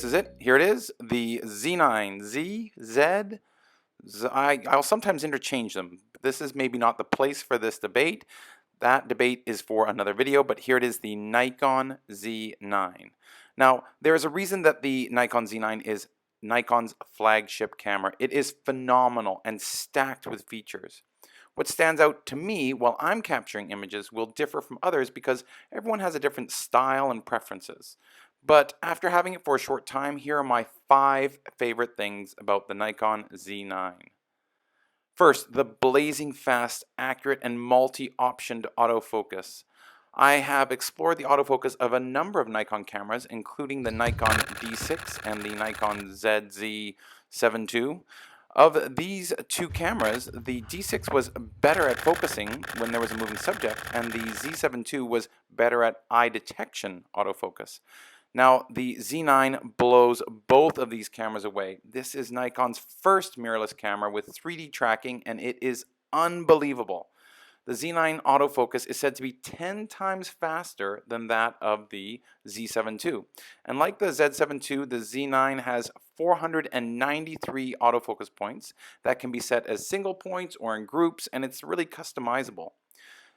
this is it. Here it is, the Z9, I'll sometimes interchange them. This is maybe not the place for this debate. That debate is for another video, but here it is, the Nikon Z9. Now, there is a reason that the Nikon Z9 is Nikon's flagship camera. It is phenomenal and stacked with features. What stands out to me while I'm capturing images will differ from others because everyone has a different style and preferences. But after having it for a short time, here are my 5 favorite things about the Nikon Z9. First, the blazing fast, accurate, and multi-optioned autofocus. I have explored the autofocus of a number of Nikon cameras, including the Nikon D6 and the Nikon ZZ7 II. Of these two cameras, the D6 was better at focusing when there was a moving subject, and the Z7 II was better at eye detection autofocus. Now, the Z9 blows both of these cameras away. This is Nikon's first mirrorless camera with 3D tracking, and it is unbelievable. The Z9 autofocus is said to be 10 times faster than that of the Z7 II. And like the Z7 II, the Z9 has 493 autofocus points that can be set as single points or in groups, and it's really customizable.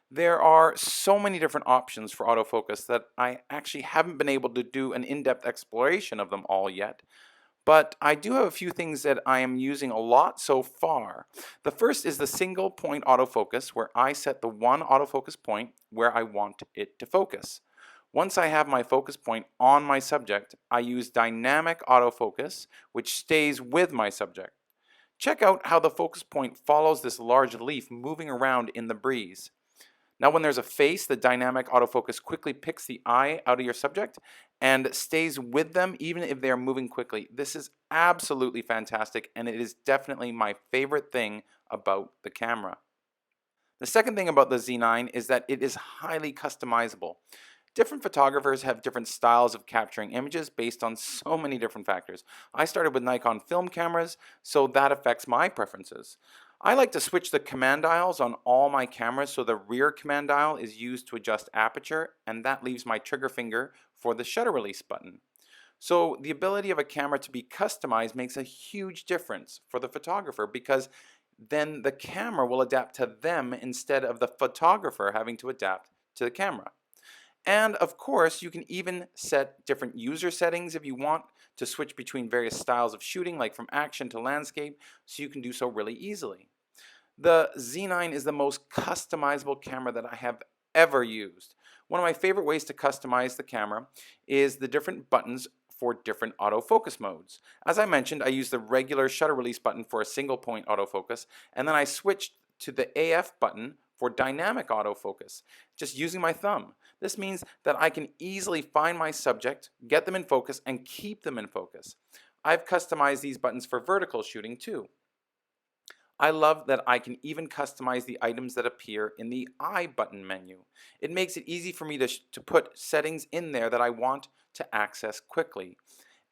There are so many different options for autofocus that I actually haven't been able to do an in-depth exploration of them all yet. But I do have a few things that I am using a lot so far. The first is the single point autofocus, where I set the one autofocus point where I want it to focus. Once I have my focus point on my subject, I use dynamic autofocus, which stays with my subject. Check out how the focus point follows this large leaf moving around in the breeze. Now when there's a face, the dynamic autofocus quickly picks the eye out of your subject and stays with them even if they're moving quickly. This is absolutely fantastic, and it is definitely my favorite thing about the camera. The second thing about the Z9 is that it is highly customizable. Different photographers have different styles of capturing images based on so many different factors. I started with Nikon film cameras, so that affects my preferences. I like to switch the command dials on all my cameras, so the rear command dial is used to adjust aperture, and that leaves my trigger finger for the shutter release button. So the ability of a camera to be customized makes a huge difference for the photographer, because then the camera will adapt to them instead of the photographer having to adapt to the camera. And of course, you can even set different user settings if you want to switch between various styles of shooting, like from action to landscape, so you can do so really easily. The Z9 is the most customizable camera that I have ever used. One of my favorite ways to customize the camera is the different buttons for different autofocus modes. As I mentioned, I use the regular shutter release button for a single point autofocus, and then I switched to the AF button for dynamic autofocus, just using my thumb. This means that I can easily find my subject, get them in focus, and keep them in focus. I've customized these buttons for vertical shooting too. I love that I can even customize the items that appear in the I button menu. It makes it easy for me to put settings in there that I want to access quickly.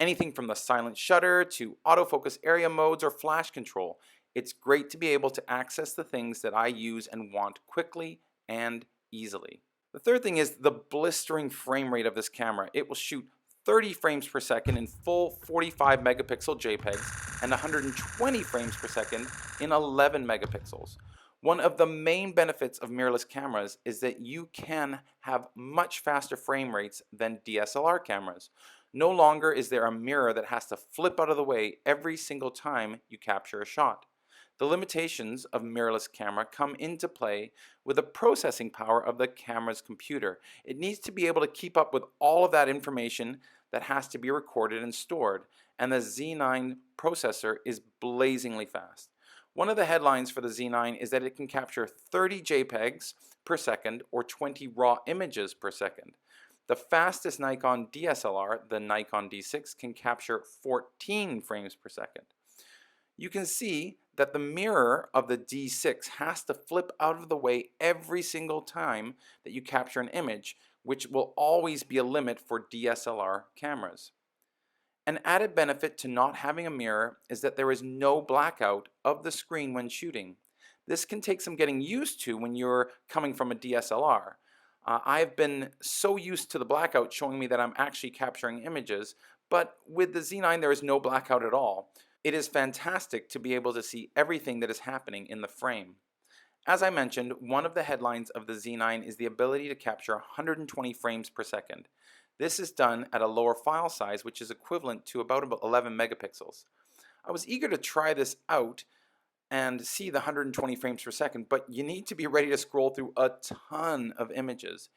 Anything from the silent shutter to autofocus area modes or flash control. It's great to be able to access the things that I use and want quickly and easily. The third thing is the blistering frame rate of this camera. It will shoot 30 frames per second in full 45 megapixel JPEGs and 120 frames per second in 11 megapixels. One of the main benefits of mirrorless cameras is that you can have much faster frame rates than DSLR cameras. No longer is there a mirror that has to flip out of the way every single time you capture a shot. The limitations of mirrorless camera come into play with the processing power of the camera's computer. It needs to be able to keep up with all of that information that has to be recorded and stored, and the Z9 processor is blazingly fast. One of the headlines for the Z9 is that it can capture 30 JPEGs per second or 20 raw images per second. The fastest Nikon DSLR, the Nikon D6, can capture 14 frames per second. You can see that the mirror of the D6 has to flip out of the way every single time that you capture an image, which will always be a limit for DSLR cameras. An added benefit to not having a mirror is that there is no blackout of the screen when shooting. This can take some getting used to when you're coming from a DSLR. I've been so used to the blackout showing me that I'm actually capturing images, But with the Z9, there is no blackout at all. It is fantastic to be able to see everything that is happening in the frame. As I mentioned, one of the headlines of the Z9 is the ability to capture 120 frames per second. This is done at a lower file size, which is equivalent to about 11 megapixels. I was eager to try this out and see the 120 frames per second, but you need to be ready to scroll through a ton of images.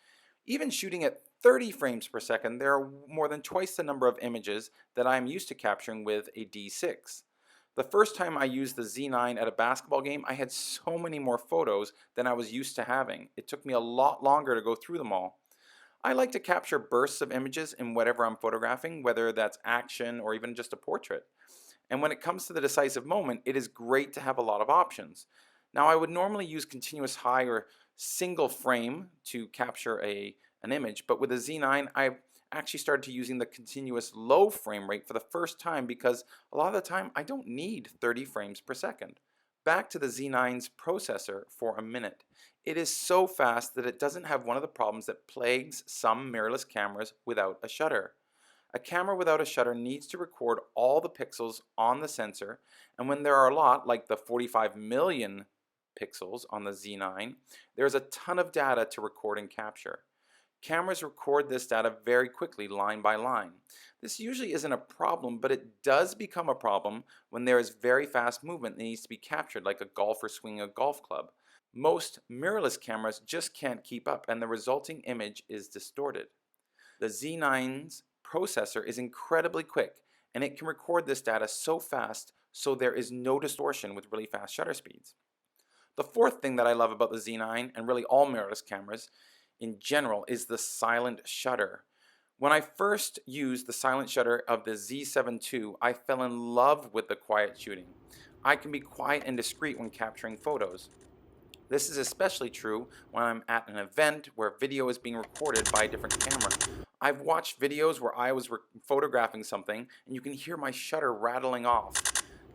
Even shooting at 30 frames per second, there are more than twice the number of images that I am used to capturing with a D6. The first time I used the Z9 at a basketball game, I had so many more photos than I was used to having. It took me a lot longer to go through them all. I like to capture bursts of images in whatever I'm photographing, whether that's action or even just a portrait. And when it comes to the decisive moment, it is great to have a lot of options. Now, I would normally use continuous high or single frame to capture an image, but with the Z9, I actually started to using the continuous low frame rate for the first time because a lot of the time I don't need 30 frames per second. Back to the Z9's processor for a minute. It is so fast that it doesn't have one of the problems that plagues some mirrorless cameras without a shutter. A camera without a shutter needs to record all the pixels on the sensor, and when there are a lot, like the 45 million pixels on the Z9, there's a ton of data to record and capture. Cameras record this data very quickly, line by line. This usually isn't a problem, but it does become a problem when there is very fast movement that needs to be captured, like a golfer swinging a golf club. Most mirrorless cameras just can't keep up, and the resulting image is distorted. The Z9's processor is incredibly quick, and it can record this data so fast so there is no distortion with really fast shutter speeds. The fourth thing that I love about the Z9 and really all mirrorless cameras in general is the silent shutter. When I first used the silent shutter of the Z7 II, I fell in love with the quiet shooting. I can be quiet and discreet when capturing photos. This is especially true when I'm at an event where video is being recorded by a different camera. I've watched videos where I was photographing something and you can hear my shutter rattling off.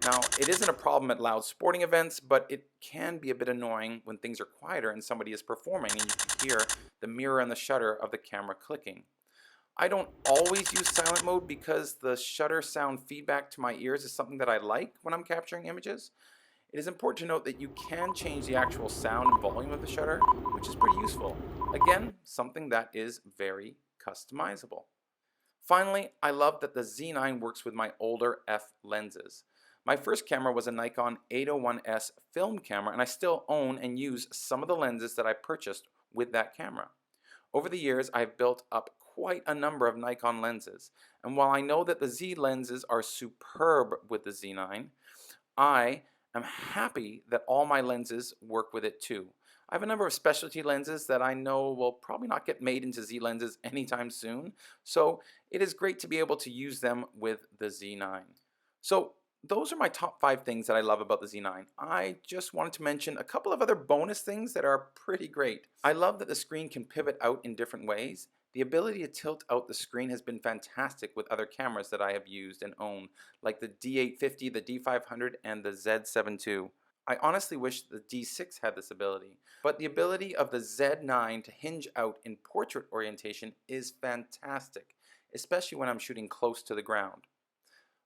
Now, it isn't a problem at loud sporting events, but it can be a bit annoying when things are quieter and somebody is performing and you can hear the mirror and the shutter of the camera clicking. I don't always use silent mode because the shutter sound feedback to my ears is something that I like when I'm capturing images. It is important to note that you can change the actual sound and volume of the shutter, which is pretty useful. Again, something that is very customizable. Finally, I love that the Z9 works with my older F lenses. My first camera was a Nikon 801S film camera, and I still own and use some of the lenses that I purchased with that camera. Over the years, I've built up quite a number of Nikon lenses, and while I know that the Z lenses are superb with the Z9, I I'm happy that all my lenses work with it too. I have a number of specialty lenses that I know will probably not get made into Z lenses anytime soon, so it is great to be able to use them with the Z9. So those are my top 5 things that I love about the Z9. I just wanted to mention a couple of other bonus things that are pretty great. I love that the screen can pivot out in different ways. The ability to tilt out the screen has been fantastic with other cameras that I have used and own, like the D850, the D500, and the Z7 II. I honestly wish the D6 had this ability, but the ability of the Z9 to hinge out in portrait orientation is fantastic, especially when I'm shooting close to the ground.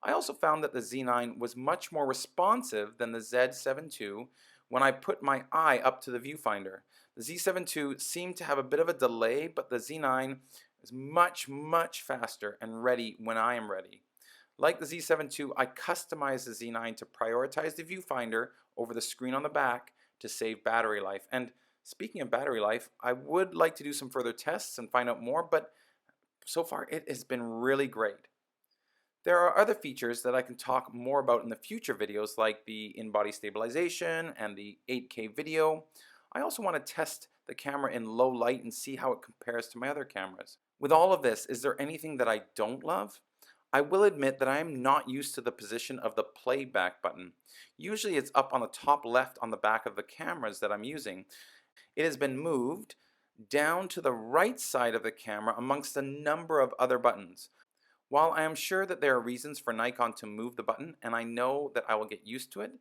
I also found that the Z9 was much more responsive than the Z7 II when I put my eye up to the viewfinder. The Z7 II seemed to have a bit of a delay, but the Z9 is much faster and ready when I am ready. Like the Z7 II, I customized the Z9 to prioritize the viewfinder over the screen on the back to save battery life. And speaking of battery life, I would like to do some further tests and find out more, but so far it has been really great. There are other features that I can talk more about in the future videos, like the in-body stabilization and the 8K video. I also want to test the camera in low light and see how it compares to my other cameras. With all of this, is there anything that I don't love? I will admit that I am not used to the position of the playback button. Usually it's up on the top left on the back of the cameras that I'm using. It has been moved down to the right side of the camera amongst a number of other buttons. While I am sure that there are reasons for Nikon to move the button, and I know that I will get used to it,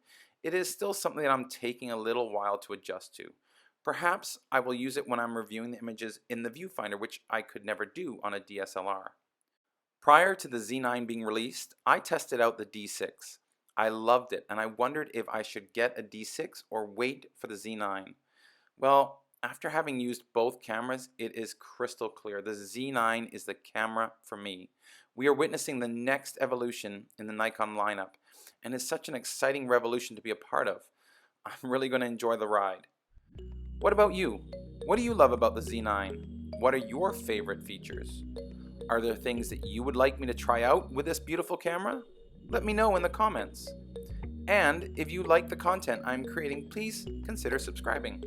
it is still something that I'm taking a little while to adjust to. Perhaps I will use it when I'm reviewing the images in the viewfinder, which I could never do on a DSLR. Prior to the Z9 being released, I tested out the D6. I loved it and I wondered if I should get a D6 or wait for the Z9. Well, after having used both cameras, it is crystal clear. The Z9 is the camera for me. We are witnessing the next evolution in the Nikon lineup, and it's such an exciting revolution to be a part of. I'm really going to enjoy the ride. What about you? What do you love about the Z9? What are your favorite features? Are there things that you would like me to try out with this beautiful camera? Let me know in the comments. And if you like the content I'm creating, please consider subscribing.